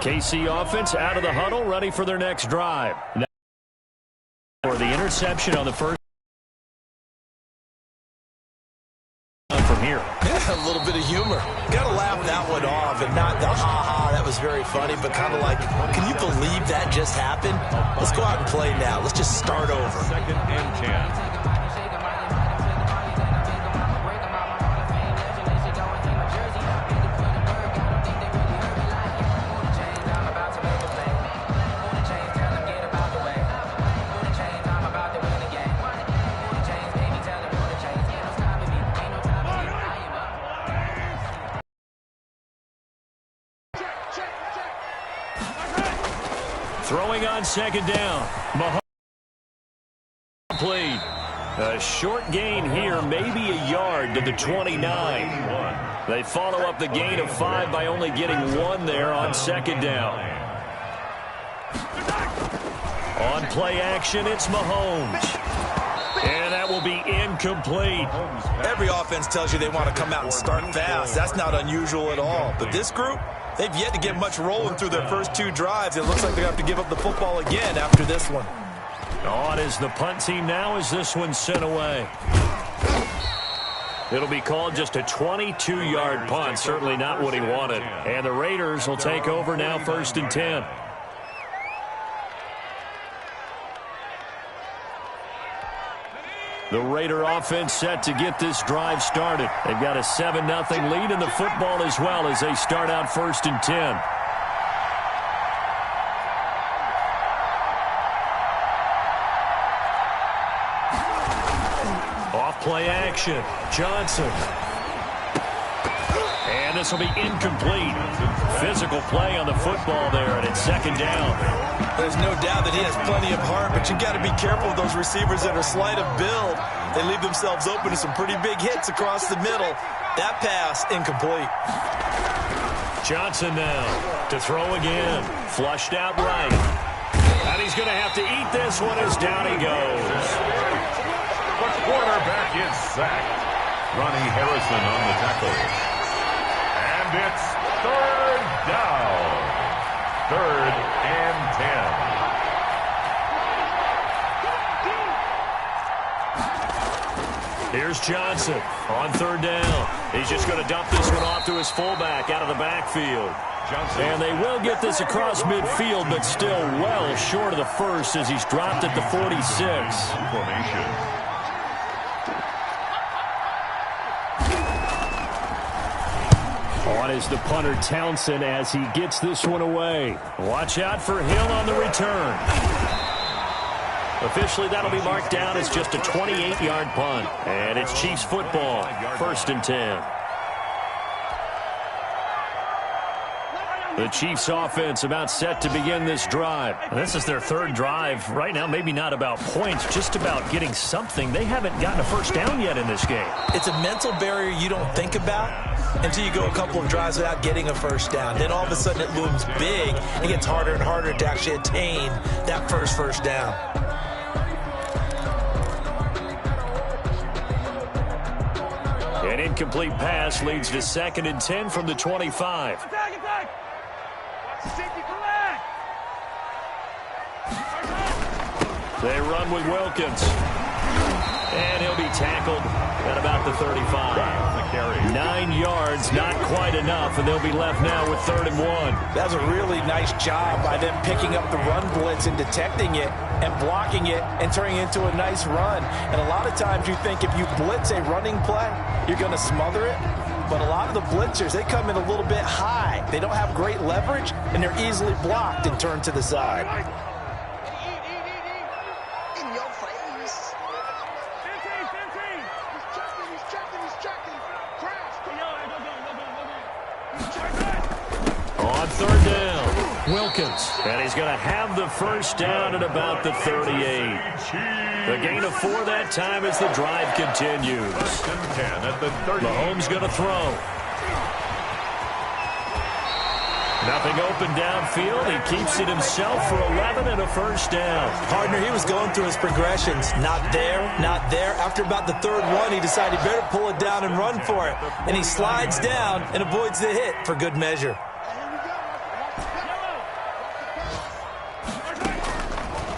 KC offense out of the huddle, ready for their next drive. Now for the interception on the first. From here. Yeah, a little bit of humor. Got to laugh that one off and not the ha-ha, that was very funny, but kind of like, can you believe that just happened? Let's go out and play now. Let's just start over. 2nd and 10. Throwing on 2nd down. Mahomes complete. A short gain here, maybe a yard to the 29. They follow up the gain of 5 by only getting 1 there on 2nd down. On play action, it's Mahomes. And that will be incomplete. Every offense tells you they want to come out and start fast. That's not unusual at all. But this group, they've yet to get much rolling through their first 2 drives. It looks like they're going to have to give up the football again after this one. On is the punt team now as this one's sent away. It'll be called just a 22-yard punt. Certainly not what he wanted. And the Raiders will take over now 1st and 10. The Raider offense set to get this drive started. They've got a 7-0 lead in the football as well as they start out 1st and 10. Off play action. Johnson. And this will be incomplete. Physical play on the football there, and it's 2nd down. There's no doubt that he has plenty of heart, but you got to be careful with those receivers that are slight of build. They leave themselves open to some pretty big hits across the middle. That pass, incomplete. Johnson now to throw again. Flushed out right. And he's going to have to eat this one as down he goes. The quarterback is sacked. Ronnie Harrison on the tackle. And it's 3rd down. 3rd and 10. Here's Johnson on 3rd down. He's just going to dump this one off to his fullback out of the backfield. Johnson. And they will get this across midfield, but still well short of the first as he's dropped at the 46. Formation. On is the punter Townsend as he gets this one away. Watch out for Hill on the return. Officially, that'll be marked down as just a 28-yard punt. And it's Chiefs football, 1st and 10. The Chiefs offense about set to begin this drive. This is their 3rd drive. Right now, maybe not about points, just about getting something. They haven't gotten a first down yet in this game. It's a mental barrier you don't think about until you go a couple of drives without getting a first down. Then all of a sudden it looms big. It gets harder and harder to actually attain that first down. An incomplete pass leads to 2nd and 10 from the 25. They run with Wilkins. And he'll be tackled at about the 35. 9 yards, not quite enough, and they'll be left now with 3rd and 1. That was a really nice job by them picking up the run blitz and detecting it and blocking it and turning it into a nice run. And a lot of times you think if you blitz a running play, you're going to smother it. But a lot of the blitzers, they come in a little bit high. They don't have great leverage, and they're easily blocked and turned to the side. On 3rd down, Wilkins. And he's going to have the first down at about the 38. The gain of 4 that time as the drive continues. Mahomes going to throw. Nothing open downfield. He keeps it himself for 11 and a first down. Partner, he was going through his progressions. Not there, not there. After about the 3rd one, he decided he better pull it down and run for it. And he slides down and avoids the hit for good measure.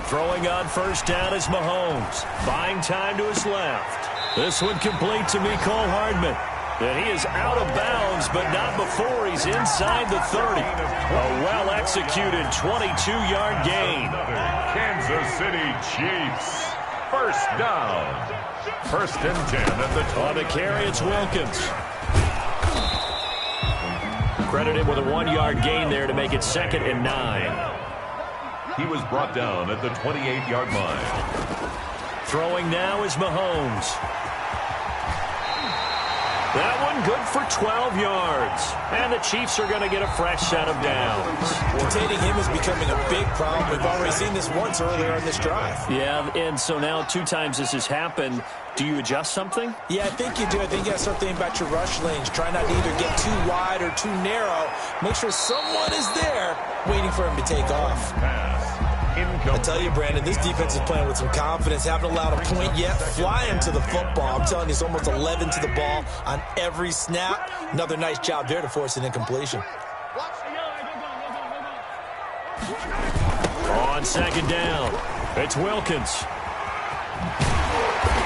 Throwing on first down is Mahomes. Buying time to his left. This one complete to Mecole Hardman. And he is out of bounds, but not before he's inside the 30. A well-executed 22-yard gain. Kansas City Chiefs. First down. First and 10 at the 20. On the carry, it's Wilkins. Credited with a 1-yard gain there to make it 2nd and 9. He was brought down at the 28-yard line. Throwing now is Mahomes. That one good for 12 yards. And the Chiefs are going to get a fresh set of downs. Containing him is becoming a big problem. We've already seen this once earlier in this drive. Yeah, and so now 2 times this has happened. Do you adjust something? Yeah, I think you do. I think you have something about your rush lanes. Try not to either get too wide or too narrow. Make sure someone is there waiting for him to take off. I tell you, Brandon, this defense is playing with some confidence. Haven't allowed a point yet. Flying to the football. I'm telling you, it's almost 11 to the ball on every snap. Another nice job there to force an incompletion. On 2nd down, it's Wilkins.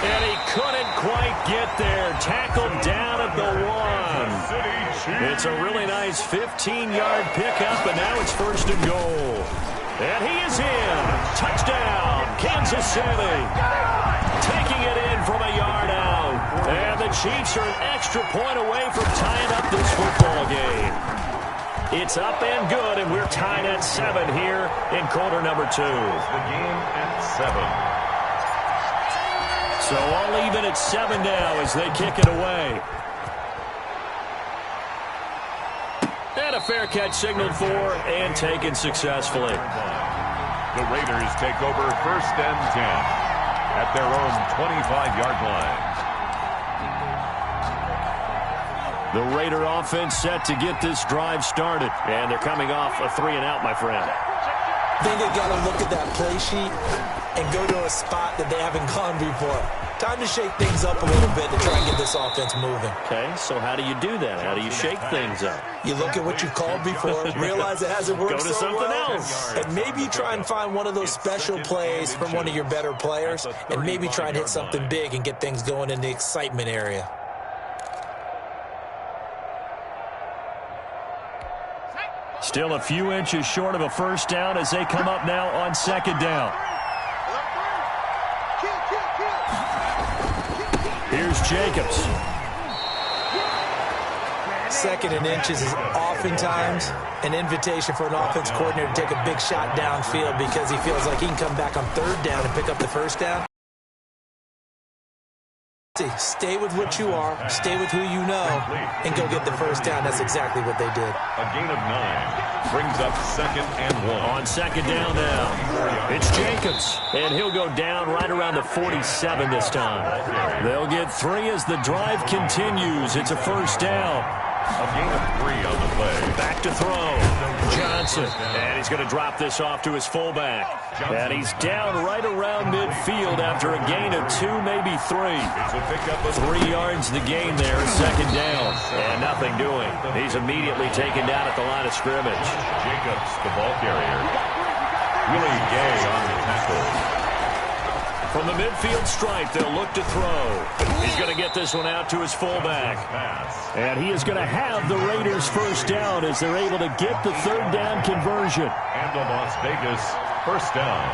And he couldn't quite get there. Tackled down at the 1. It's a really nice 15-yard pickup, and now it's 1st and goal. And he is in. Touchdown, Kansas City. Taking it in from a yard out. And the Chiefs are an extra point away from tying up this football game. It's up and good, and we're tied at 7 here in quarter number 2. The game at 7. So all even at 7 now as they kick it away. And a fair catch signaled for and taken successfully. The Raiders take over 1st and 10 at their own 25-yard line. The Raider offense set to get this drive started. And they're coming off a 3-and-out, my friend. I think they got to look at that play sheet and go to a spot that they haven't gone before. Time to shake things up a little bit to try and get this offense moving. Okay, so how do you do that? How do you shake things up? You look at what you called before, realize it hasn't worked Go to so something well, else. and maybe try and find one of those special plays from one of your better players, and maybe try and hit something big and get things going in the excitement area. Still a few inches short of a first down as they come up now on 2nd down. Here's Jacobs. 2nd and inches is oftentimes an invitation for an offense coordinator to take a big shot downfield because he feels like he can come back on 3rd down and pick up the first down. Stay with what you are, stay with who you know, and go get the first down. That's exactly what they did. A gain of 9 brings up 2nd and 1. On 2nd down now, it's Jacobs, and he'll go down right around the 47 this time. They'll get 3 as the drive continues. It's a first down. A gain of 3 on the play. Back to throw. Johnson. And he's going to drop this off to his fullback. And he's down right around midfield after a gain of 2, maybe 3. 3 yards the gain there, 2nd down. And nothing doing. He's immediately taken down at the line of scrimmage. Jacobs, the ball carrier. Willie Gay on the tackle. From the midfield stripe, they'll look to throw. He's going to get this one out to his fullback. And he is going to have the Raiders first down as they're able to get the 3rd down conversion. And the Las Vegas first down.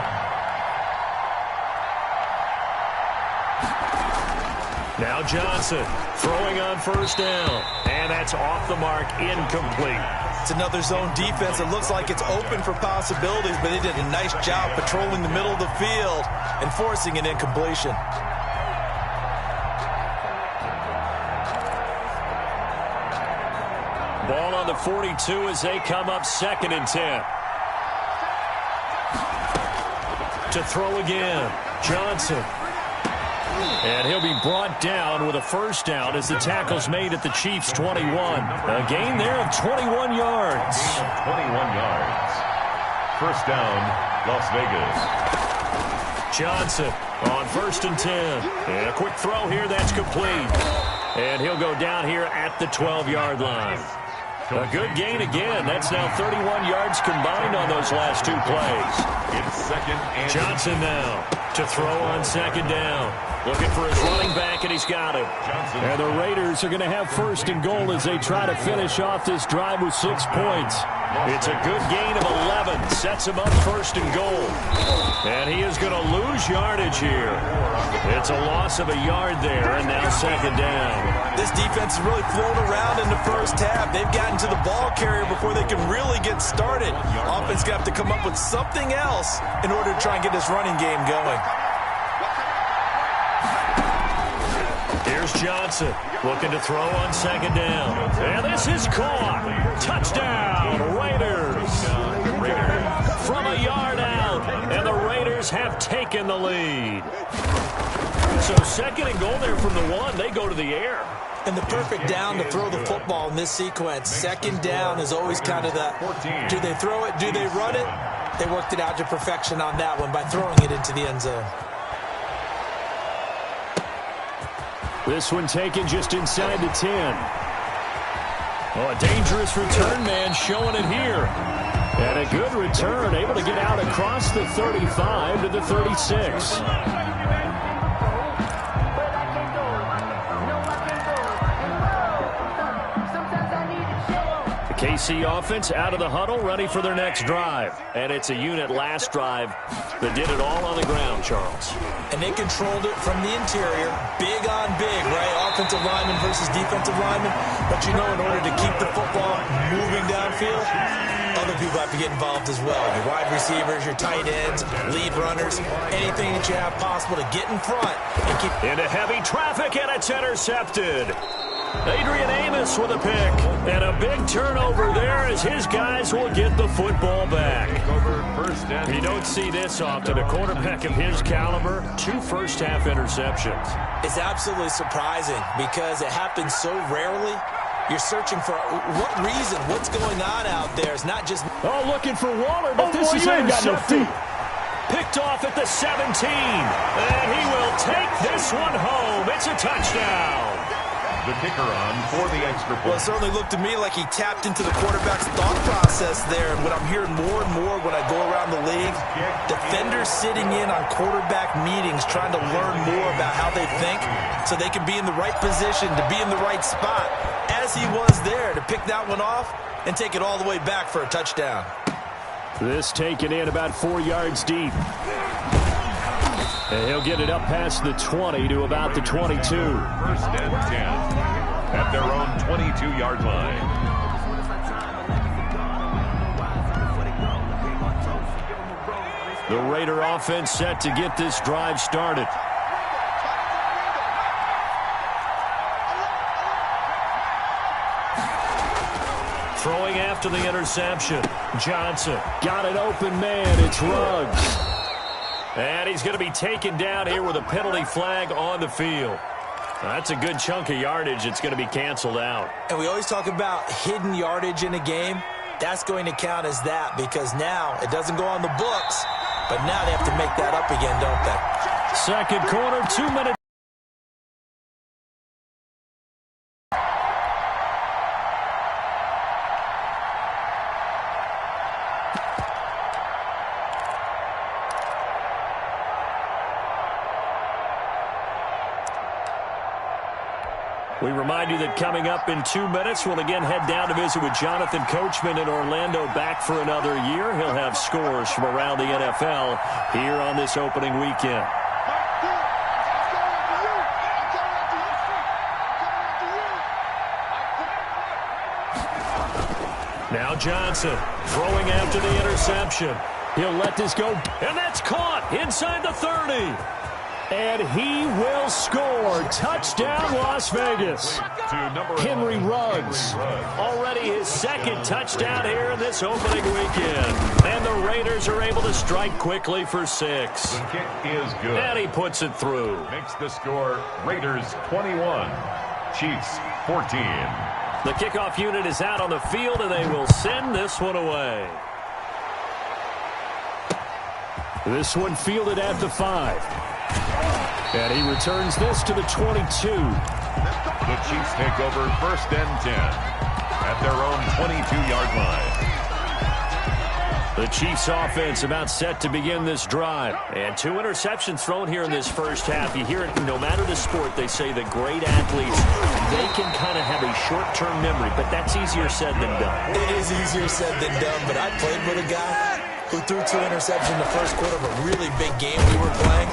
Now Johnson throwing on first down. And that's off the mark, incomplete. It's another zone defense. It looks like it's open for possibilities, but they did a nice job patrolling the middle of the field and forcing an incompletion. Ball on the 42 as they come up 2nd and 10. To throw again, Johnson. And he'll be brought down with a first down as the tackle's made at the Chiefs' 21. A gain there of 21 yards. 21 yards. First down, Las Vegas. Johnson on 1st and 10. And a quick throw here that's complete. And he'll go down here at the 12-yard line. A good gain again. That's now 31 yards combined on those last 2 plays. It's 2nd and Johnson now to throw on second down. Looking for his running back, and he's got him. And the Raiders are going to have first and goal as they try to finish off this drive with 6 points. It's a good gain of 11. Sets him up first and goal. And he is going to lose yardage here. It's a loss of a yard there, and now second down. This defense has really flown around in the first half. They've gotten to the ball carrier before they can really get started. Offense got to have to come up with something else in order to try and get this running game going. Here's Johnson looking to throw on second down. And this is caught. Touchdown, Raiders. From a yard out, and the Raiders have taken the lead. So second and goal there from the 1. They go to the air. And the perfect down to throw the football in this sequence. Second down is always kind of the, do they throw it, do they run it? They worked it out to perfection on that one by throwing it into the end zone. This one taken just inside the 10. Oh, a dangerous return man showing it here. And a good return, able to get out across the 35 to the 36. KC offense out of the huddle, ready for their next drive. And it's a unit last drive that did it all on the ground, Charles. And they controlled it from the interior, big on big, right? Offensive lineman versus defensive lineman. But you know, in order to keep the football moving downfield, other people have to get involved as well. Your wide receivers, your tight ends, lead runners, anything that you have possible to get in front and keep. Into heavy traffic, and it's intercepted. Adrian Amos with a pick, and a big turnover there as his guys will get the football back. You don't see this often. A quarterback of his caliber, 2 first-half interceptions. It's absolutely surprising because it happens so rarely. You're searching for what reason, what's going on out there. It's not just... Oh, looking for Waller, but this is intercepted. Picked off at the 17, and he will take this one home. It's a touchdown. The kicker on for the extra point. Well, it certainly looked to me like he tapped into the quarterback's thought process there. And what I'm hearing more and more when I go around the league, defenders sitting in on quarterback meetings trying to learn more about how they think so they can be in the right position, to be in the right spot, as he was there to pick that one off and take it all the way back for a touchdown. This taken in about 4 yards deep. And he'll get it up past the 20 to about the 22. First and 10 at their own 22-yard line. The Raider offense set to get this drive started. Throwing after the interception. Johnson got an open man. It's Ruggs. And he's going to be taken down here with a penalty flag on the field. That's a good chunk of yardage. It's going to be canceled out. And we always talk about hidden yardage in a game. That's going to count as that because now it doesn't go on the books, but now they have to make that up again, don't they? Second quarter, 2 minutes. We remind you that coming up in 2 minutes, we'll again head down to visit with Jonathan Coachman in Orlando, back for another year. He'll have scores from around the NFL here on this opening weekend. Now Johnson throwing after the interception. He'll let this go, and that's caught inside the 30. And he will score. Touchdown, Las Vegas. Henry Ruggs. Already his second touchdown here in this opening weekend. And the Raiders are able to strike quickly for 6. The kick is good. And he puts it through. Makes the score Raiders 21, Chiefs 14. The kickoff unit is out on the field, and they will send this one away. This one fielded at the 5. And he returns this to the 22. The Chiefs take over first and 10 at their own 22-yard line. The Chiefs offense about set to begin this drive. And 2 interceptions thrown here in this first half. You hear it, no matter the sport, they say the great athletes, they can kind of have a short-term memory, but that's easier said than done. It is easier said than done, but I played with a guy who threw 2 interceptions in the first quarter of a really big game we were playing.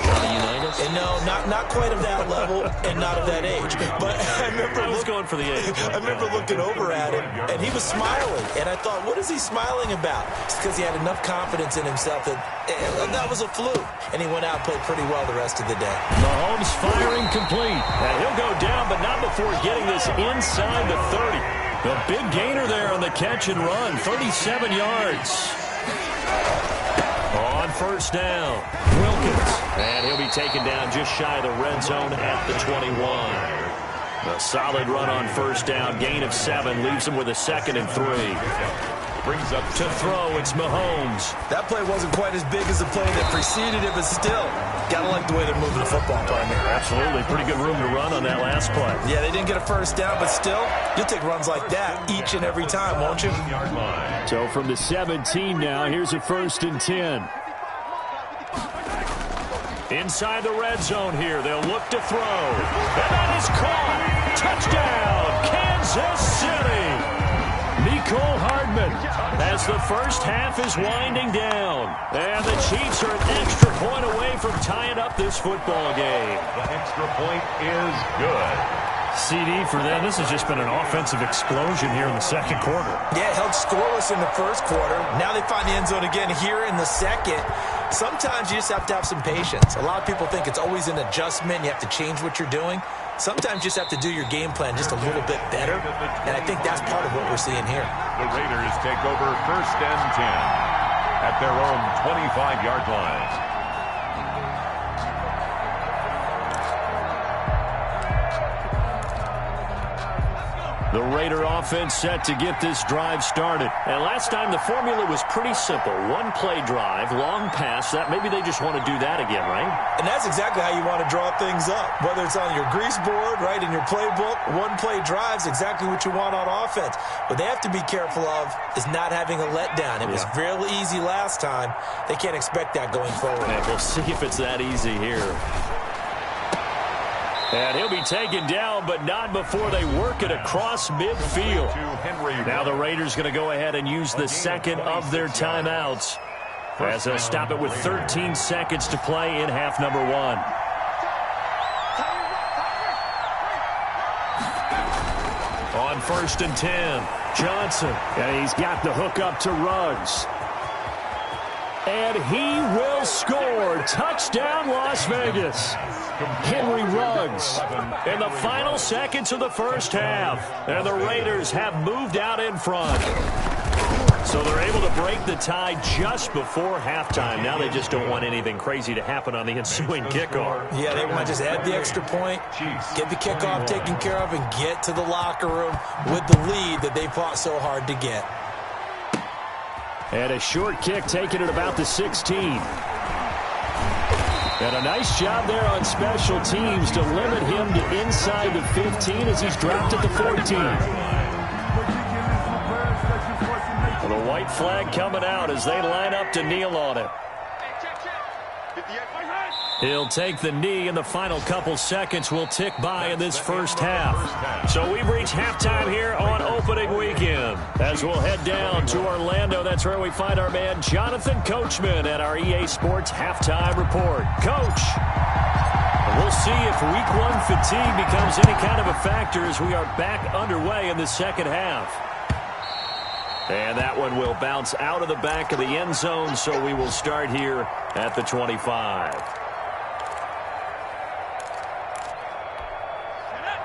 And no, not quite of that level and not of that age. But I was going for the age. I remember looking over at him, and he was smiling. And I thought, what is he smiling about? It's because he had enough confidence in himself that was a fluke. And he went out and played pretty well the rest of the day. Mahomes firing complete. And he'll go down, but not before getting this inside the 30. The big gainer there on the catch and run, 37 yards. On first down, Wilkins. And he'll be taken down just shy of the red zone at the 21. A solid run on first down, gain of 7, leaves him with a 2nd and 3. Brings up to throw, it's Mahomes. That play wasn't quite as big as the play that preceded it, but still, gotta like the way they're moving the football, partner. Absolutely, pretty good room to run on that last play. Yeah, they didn't get a first down, but still, you'll take runs like that each and every time, won't you? So from the 17 now, here's a 1st and 10. Inside the red zone here, they'll look to throw. And that is caught. Touchdown, Kansas City. Nicole Hardman as the first half is winding down. And the Chiefs are an extra point away from tying up this football game. The extra point is good. CD for them. This has just been an offensive explosion here in the second quarter. Yeah, held scoreless in the first quarter. Now they find the end zone again here in the second. Sometimes you just have to have some patience. A lot of people think it's always an adjustment. You have to change what you're doing. Sometimes you just have to do your game plan just a little bit better. And I think that's part of what we're seeing here. The Raiders take over 1st and 10 at their own 25-yard line. The Raider offense set to get this drive started. And last time the formula was pretty simple. 1-play drive, long pass. That maybe they just want to do that again, right? And that's exactly how you want to draw things up. Whether it's on your grease board, right, in your playbook, 1-play drive's exactly what you want on offense. What they have to be careful of is not having a letdown. It was real easy last time. They can't expect that going forward. And we'll see if it's that easy here. And he'll be taken down, but not before they work it across midfield. Now the Raiders going to go ahead and use the 2nd of their timeouts as they'll stop it with 13 seconds to play in half number 1. On 1st and 10, Johnson. And he's got the hook up to Ruggs. And he will score. Touchdown, Las Vegas. Henry Ruggs in the final seconds of the first half. And the Raiders have moved out in front. So they're able to break the tie just before halftime. Now they just don't want anything crazy to happen on the ensuing kickoff. Yeah, they want to just add the extra point, get the kickoff taken care of, and get to the locker room with the lead that they fought so hard to get. And a short kick taken at about the 16. And a nice job there on special teams to limit him to inside the 15 as he's dropped at the 14. And the white flag coming out as they line up to kneel on it. He'll take the knee, and the final couple seconds will tick by in this first half. So we've reached halftime here on opening weekend. As we'll head down to Orlando, that's where we find our man Jonathan Coachman at our EA Sports Halftime Report. Coach, we'll see if Week 1 fatigue becomes any kind of a factor as we are back underway in the second half. And that one will bounce out of the back of the end zone, so we will start here at the 25.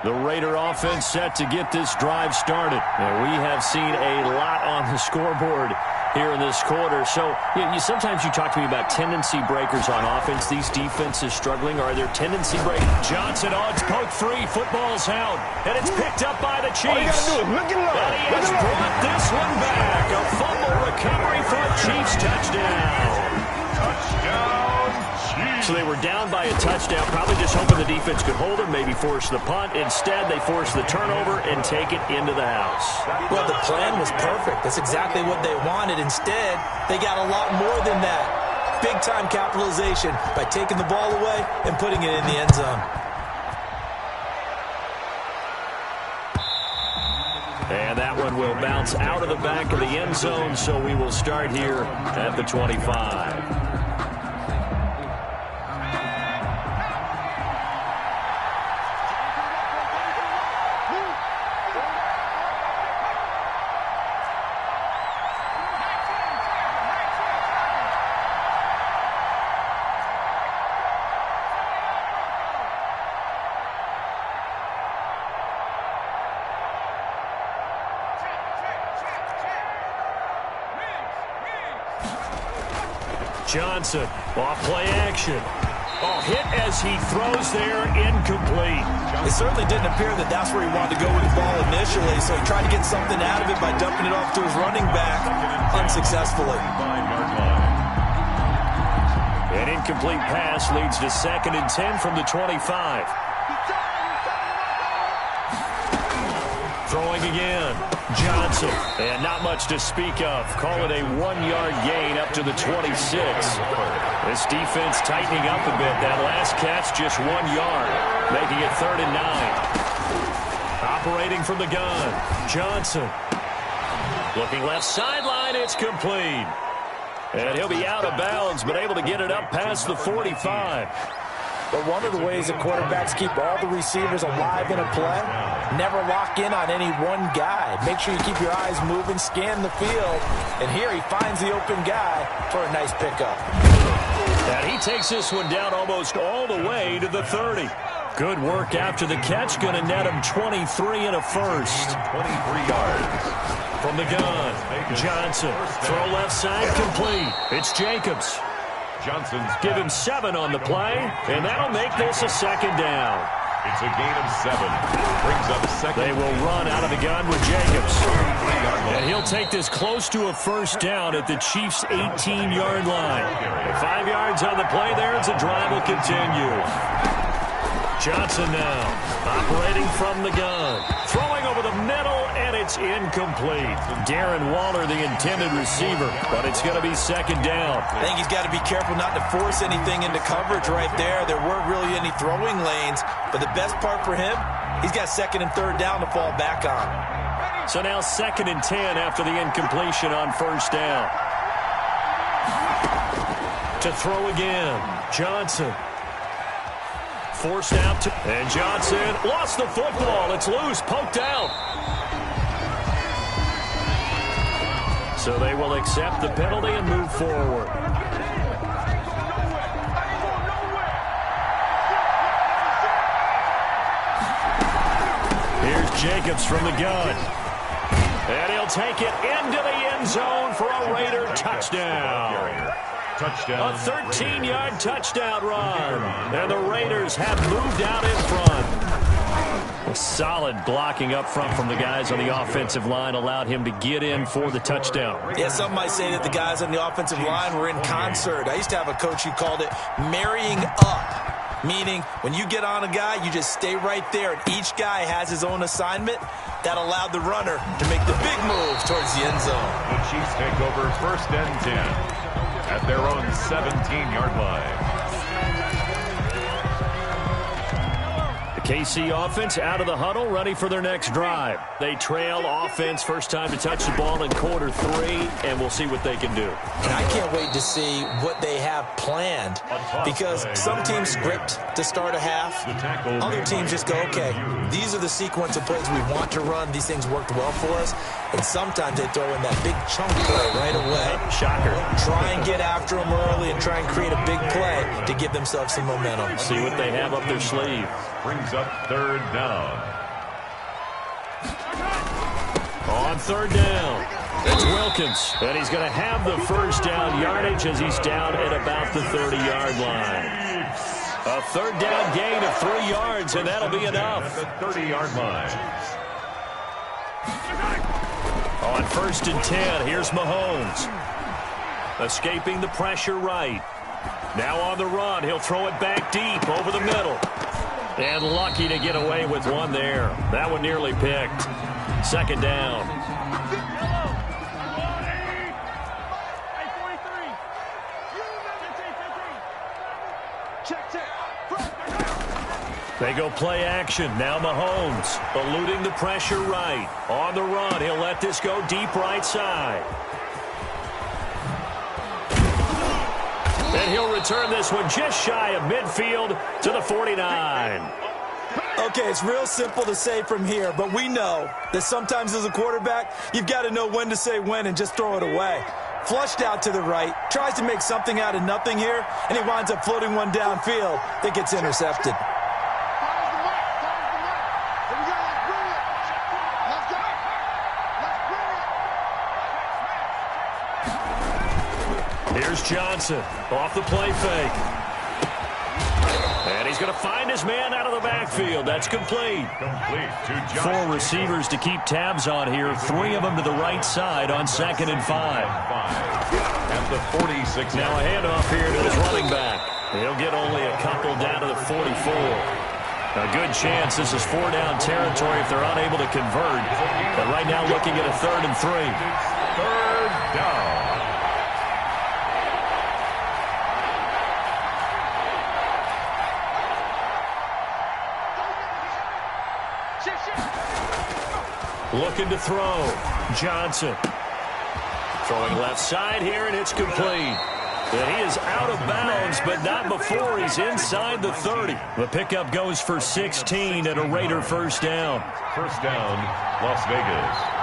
The Raider offense set to get this drive started. And we have seen a lot on the scoreboard here in this quarter. So sometimes you talk to me about tendency breakers on offense. These defenses struggling. Are there tendency breakers? Johnson odds poke free. Football's out. And it's picked up by the Chiefs. All you got to do is look it up. And he has brought this one back. A fumble recovery for a Chiefs touchdown. Touchdown, Chiefs. So they were down by a touchdown, probably just hoping the defense could hold them, maybe force the punt. Instead, they force the turnover and take it into the house. Well, the plan was perfect. That's exactly what they wanted. Instead, they got a lot more than that. Big-time capitalization by taking the ball away and putting it in the end zone. And that one will bounce out of the back of the end zone, so we will start here at the 25. Johnson, off play action. Oh, hit as he throws there, incomplete. It certainly didn't appear that that's where he wanted to go with the ball initially, so he tried to get something out of it by dumping it off to his running back unsuccessfully. An incomplete pass leads to 2nd and 10 from the 25. Throwing again. Johnson, and not much to speak of. Call it a 1-yard gain up to the 26. This defense tightening up a bit. That last catch just 1 yard, making it 3rd and 9. Operating from the gun, Johnson. Looking left sideline, it's complete. And he'll be out of bounds, but able to get it up past the 45. But one of the ways that quarterbacks keep all the receivers alive in a play, never lock in on any one guy. Make sure you keep your eyes moving, scan the field. And here he finds the open guy for a nice pickup. And he takes this one down almost all the way to the 30. Good work after the catch. Going to net him 23 and a first. 23 yards. From the gun, Johnson. Throw left side, complete. It's Jacobs. Johnson's give him 7 on the play, and that'll make this a 2nd down. It's a gain of 7. Brings up 2nd. They will run out of the gun with Jacobs. And he'll take this close to a first down at the Chiefs' 18-yard line. 5 yards on the play there as the drive will continue. Johnson now, operating from the gun. Throwing over the middle, and it's incomplete. Darren Waller, the intended receiver, but it's going to be 2nd down. I think he's got to be careful not to force anything into coverage right there. There weren't really any throwing lanes, but the best part for him, he's got 2nd and 3rd down to fall back on. So now 2nd and 10 after the incompletion on first down. To throw again, Johnson. Forced out to, and Johnson lost the football. It's loose, poked out. So they will accept the penalty and move forward. Here's Jacobs from the gun. And he'll take it into the end zone for a Raider touchdown. Touchdown. A 13-yard touchdown run. And the Raiders have moved out in front. A solid blocking up front from the guys on the offensive line allowed him to get in for the touchdown. Yeah, some might say that the guys on the offensive line were in concert. I used to have a coach who called it marrying up, meaning when you get on a guy, you just stay right there, and each guy has his own assignment. That allowed the runner to make the big move towards the end zone. The Chiefs take over 1st and 10. At their own 17-yard line. The KC offense out of the huddle, ready for their next drive. They trail offense, first time to touch the ball in quarter 3, and we'll see what they can do. And I can't wait to see what they have planned, because some teams script to start a half. Other teams just go, okay, these are the sequence of plays we want to run. These things worked well for us. And sometimes they throw in that big chunk play right away. Shocker. Try and get after them early and try and create a big play to give themselves some momentum. See what they have up their sleeve. Brings up 3rd down. On 3rd down, it's Wilkins. And he's going to have the first down yardage as he's down at about the 30-yard line. A 3rd down gain of 3 yards, and that'll be enough. The 30-yard line. On 1st and 10, here's Mahomes. Escaping the pressure right. Now on the run, he'll throw it back deep over the middle. And lucky to get away with one there. That one nearly picked. Second down. They go play action. Now Mahomes eluding the pressure right. On the run, he'll let this go deep right side. And he'll return this one just shy of midfield to the 49. Okay, it's real simple to say from here, but we know that sometimes as a quarterback, you've got to know when to say when and just throw it away. Flushed out to the right, tries to make something out of nothing here, and he winds up floating one downfield that gets intercepted. Here's Johnson off the play fake. And he's going to find his man out of the backfield. That's complete. Complete to Johnson. 4 receivers to keep tabs on here. 3 of them to the right side on 2nd and 5. At the 46. Now a handoff here to his running back. He'll get only a couple down to the 44. A good chance this is 4-down territory if they're unable to convert. But right now looking at a 3rd and 3. 3rd down. Looking to throw. Johnson. Throwing left side here, and it's complete. And he is out of bounds, but not before he's inside the 30. The pickup goes for 16 and a Raider first down. First down, Las Vegas.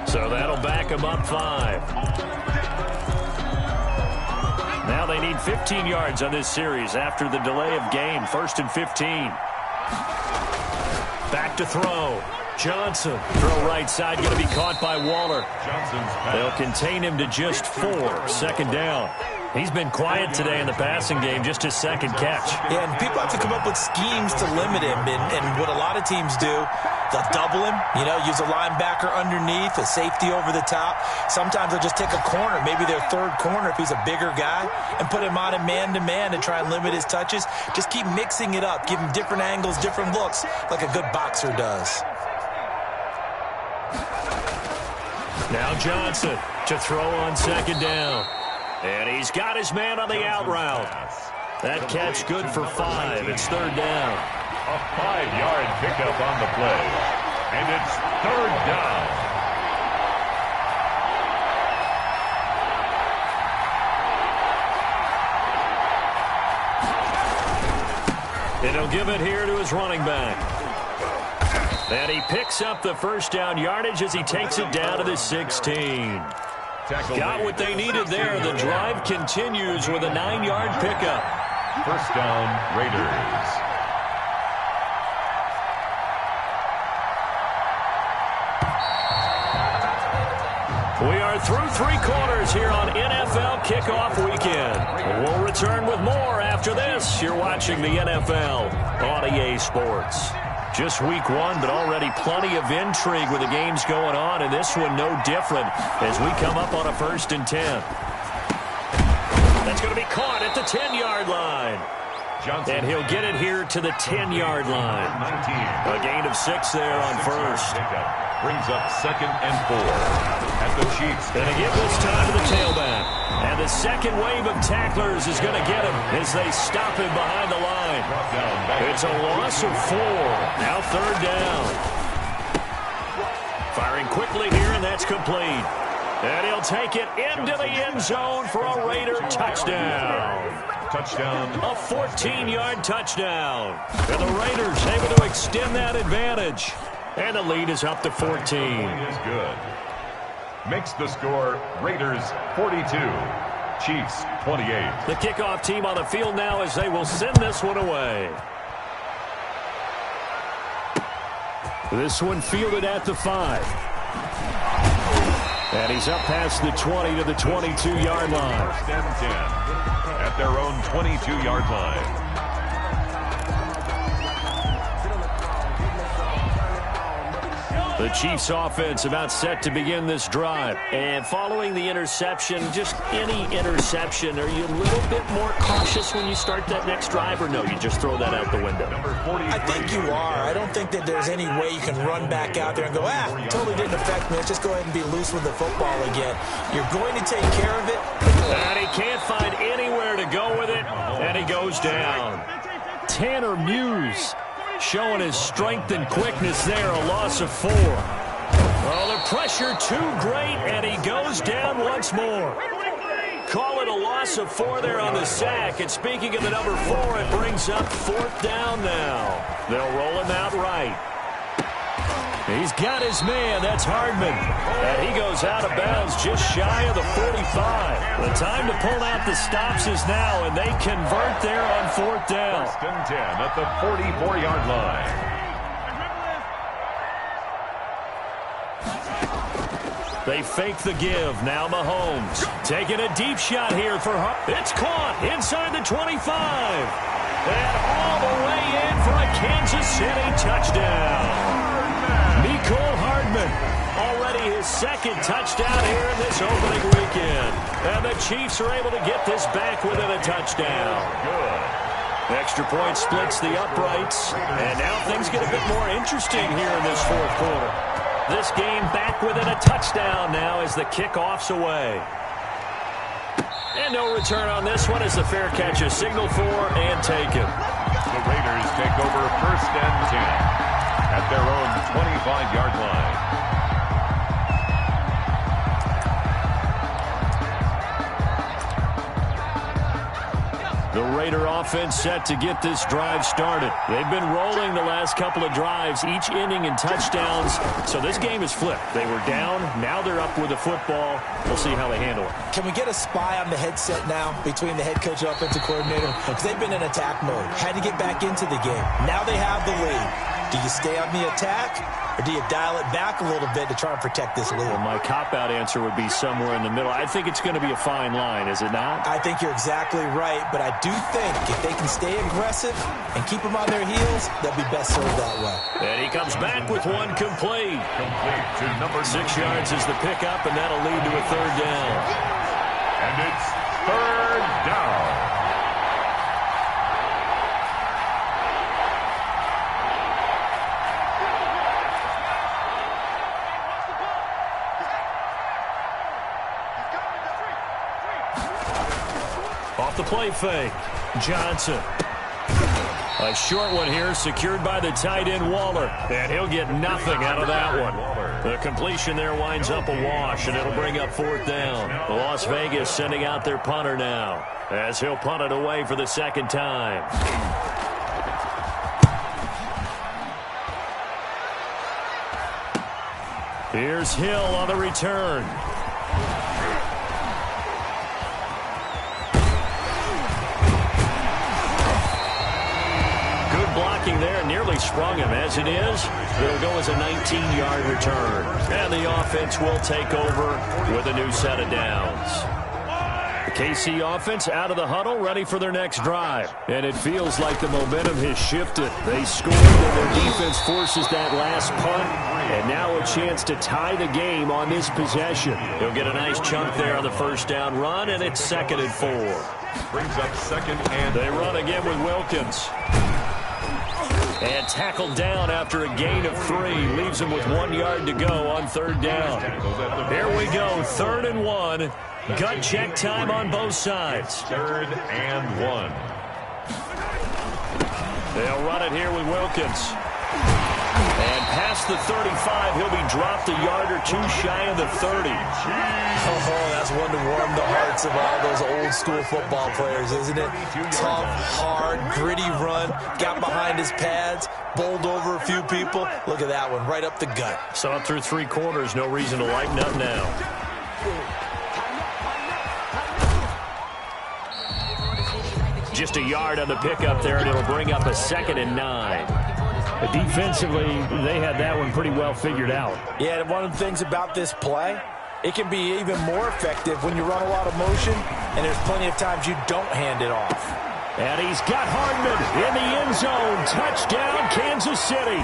So that'll back them up 5. Now they need 15 yards on this series after the delay of game. 1st and 15. Back to throw. Johnson. Throw right side, going to be caught by Waller. They'll contain him to just 4. 2nd down. He's been quiet today in the passing game, just his 2nd catch. Yeah, and people have to come up with schemes to limit him. And what a lot of teams do, they'll double him, use a linebacker underneath, a safety over the top. Sometimes they'll just take a corner, maybe their 3rd corner if he's a bigger guy, and put him on a man-to-man to try and limit his touches. Just keep mixing it up, give him different angles, different looks, like a good boxer does. Now Johnson to throw on 2nd down. And he's got his man on the out route. That catch good for 5. It's 3rd down. A 5-yard pickup on the play. And it's 3rd down. And he'll give it here to his running back. And he picks up the first down yardage as he takes it down to the 16. Got what they needed there. The drive continues with a 9-yard pickup. First down, Raiders. We are through 3 quarters here on NFL Kickoff Weekend. We'll return with more after this. You're watching the NFL on EA Sports. Just week 1, but already plenty of intrigue with the games going on, and this one no different as we come up on a 1st and 10. That's going to be caught at the 10-yard line. Johnson. And he'll get it here to the 10-yard line. 19. A gain of 6 there on 1st. Brings up 2nd and 4 at the Chiefs. Going to give this time to the tailback. And the second wave of tacklers is going to get him as they stop him behind the line. It's a loss of 4. Now 3rd down. Firing quickly here, and that's complete. And he'll take it into the end zone for a Raider touchdown. Touchdown. A 14-yard touchdown. And the Raiders able to extend that advantage. And the lead is up to 14. Is good. Makes the score Raiders 42, Chiefs 28. The kickoff team on the field now as they will send this one away. This one fielded at the 5. And he's up past the 20 to the 22-yard line. First and 10 at their own 22-yard line. The Chiefs offense about set to begin this drive. And following the interception, just any interception, are you a little bit more cautious when you start that next drive, or no, you just throw that out the window? I think you are. I don't think that there's any way you can run back out there and go, totally didn't affect me. Let's just go ahead and be loose with the football again. You're going to take care of it. And he can't find anywhere to go with it, and he goes down. Tanner Muse showing his strength and quickness there, a loss of 4. Well, the pressure too great, and he goes down once more. Call it a loss of 4 there on the sack. And speaking of the number 4, it brings up 4th down now. They'll roll him out right. He's got his man. That's Hardman. And he goes out of bounds just shy of the 45. The time to pull out the stops is now, and they convert there on 4th down. First and 10 at the 44-yard line. They fake the give. Now Mahomes taking a deep shot here for it's caught inside the 25. And all the way in for a Kansas City touchdown. Mecole Hardman, already his 2nd touchdown here in this opening weekend. And the Chiefs are able to get this back within a touchdown. Good. Extra point splits the uprights. And now things get a bit more interesting here in this 4th quarter. This game back within a touchdown now as the kickoff's away. And no return on this one as the fair catch is signaled for and taken. The Raiders take over first and 10 at their own 25-yard line. The Raider offense set to get this drive started. They've been rolling the last couple of drives, each ending in touchdowns. So this game is flipped. They were down. Now they're up with the football. We'll see how they handle it. Can we get a spy on the headset now between the head coach and offensive coordinator? Because they've been in attack mode. Had to get back into the game. Now they have the lead. Do you stay on the attack, or do you dial it back a little bit to try and protect this lead? Well, my cop-out answer would be somewhere in the middle. I think it's going to be a fine line, is it not? I think you're exactly right, but I do think if they can stay aggressive and keep them on their heels, they'll be best served that way. And he comes back with one complete. Complete to number 6 yards is the pickup, and that'll lead to a 3rd down. And it's 3rd down. Off the play fake. Johnson. A short one here, secured by the tight end Waller. And he'll get nothing out of that one. The completion there winds up a wash, and it'll bring up 4th down. Las Vegas sending out their punter now, as he'll punt it away for the 2nd time. Here's Hill on the return. Blocking there, nearly sprung him. As it is, it'll go as a 19-yard return. And the offense will take over with a new set of downs. The KC offense out of the huddle, ready for their next drive. And it feels like the momentum has shifted. They scored, and their defense forces that last punt. And now a chance to tie the game on this possession. He'll get a nice chunk there on the 1st down run, and it's 2nd and 4. Brings up 2nd and they run again with Wilkins. And tackled down after a gain of 3. Leaves him with 1 yard to go on 3rd down. Here we go, 3rd and 1. Gut check time on both sides. 3rd and 1. They'll run it here with Wilkins. And past the 35, he'll be dropped a yard or 2 shy of the 30. Oh, that's one to warm the hearts of all those old school football players, isn't it? Tough, hard, gritty run, got behind his pads, bowled over a few people. Look at that one, right up the gut. So up through 3 quarters, no reason to lighten up now. Just a yard on the pickup there, and it'll bring up a 2nd and 9. Defensively, they had that one pretty well figured out. Yeah, one of the things about this play, it can be even more effective when you run a lot of motion, and there's plenty of times you don't hand it off. And he's got Hardman in the end zone. Touchdown, Kansas City.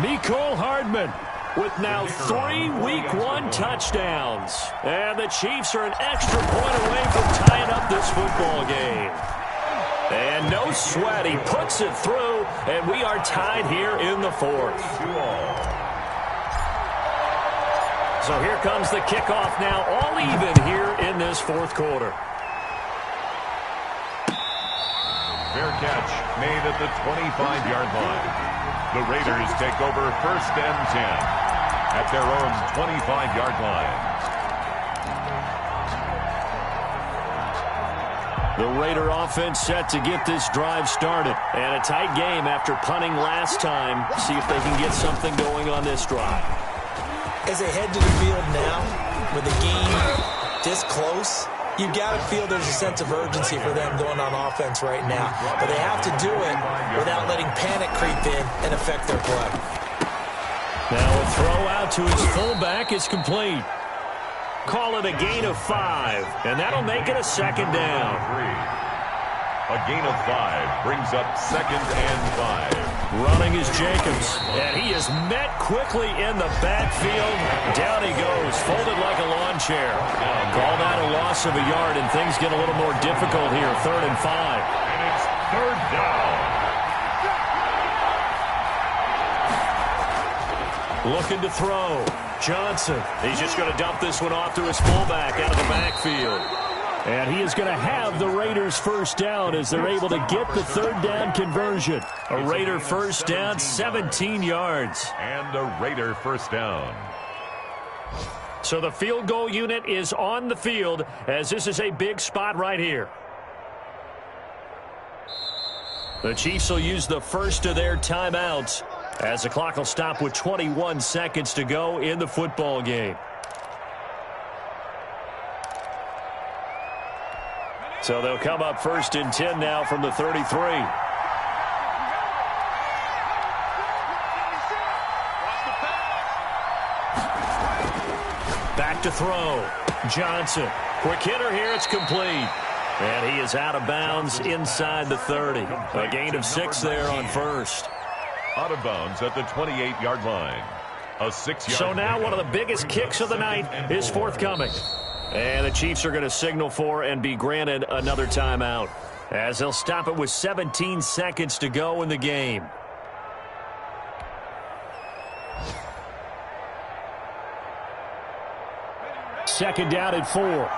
Mecole Hardman with now 3 Week 1 touchdowns. And the Chiefs are an extra point away from tying up this football game. And no sweat, he puts it through, and we are tied here in the 4th. So here comes the kickoff now, all even here in this 4th quarter. Fair catch made at the 25-yard line. The Raiders take over 1st and 10 at their own 25-yard line. The Raider offense set to get this drive started. And a tight game after punting last time. See if they can get something going on this drive. As they head to the field now, with the game this close, you've got to feel there's a sense of urgency for them going on offense right now. But they have to do it without letting panic creep in and affect their play. Now a throw out to his fullback is complete. Call it a gain of 5, and that'll make it a 2nd down. A gain of 5 brings up 2nd and 5. Running is Jacobs, and he is met quickly in the backfield. Down he goes, folded like a lawn chair. Call that a loss of a yard, and things get a little more difficult here. 3rd and 5. And it's 3rd down. Looking to throw. Johnson. He's just going to dump this one off to his fullback out of the backfield. And he is going to have the Raiders' 1st down as they're able to get the 3rd down conversion. A Raider 1st down, 17 yards. And a Raider 1st down. So the field goal unit is on the field as this is a big spot right here. The Chiefs will use the first of their timeouts as the clock will stop with 21 seconds to go in the football game. So they'll come up 1st and 10 now from the 33. Back to throw. Johnson. Quick hitter here. It's complete. And he is out of bounds inside the 30. A gain of 6 there on 1st. Out of bounds at the 28-yard line. A 6-yard. So now one of the biggest kicks of the night is forthcoming. And the Chiefs are going to signal for and be granted another timeout as they'll stop it with 17 seconds to go in the game. Second down at 4.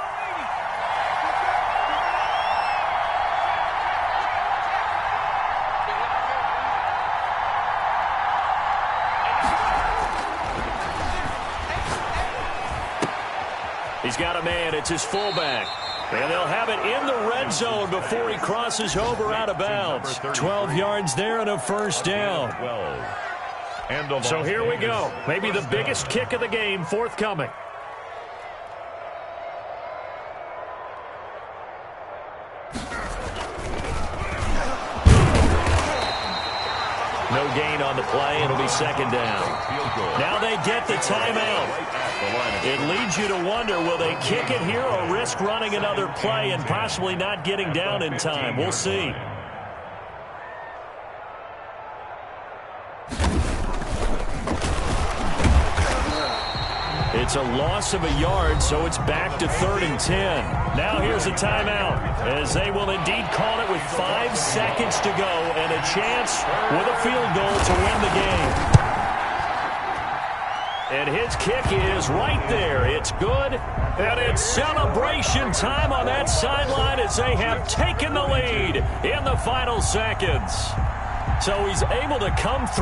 He's got a man. It's his fullback. And they'll have it in the red zone before he crosses over out of bounds. 12 yards there and a 1st down. So here we go. Maybe the biggest kick of the game forthcoming. No gain on the play. It'll be 2nd down. Now they get the timeout. It leads you to wonder, will they kick it here or risk running another play and possibly not getting down in time? We'll see. It's a loss of a yard, so it's back to 3rd and 10. Now here's a timeout, as they will indeed call it with 5 seconds to go and a chance with a field goal to win the game. And his kick is right there. It's good, and it's celebration time on that sideline as they have taken the lead in the final seconds. So he's able to come through.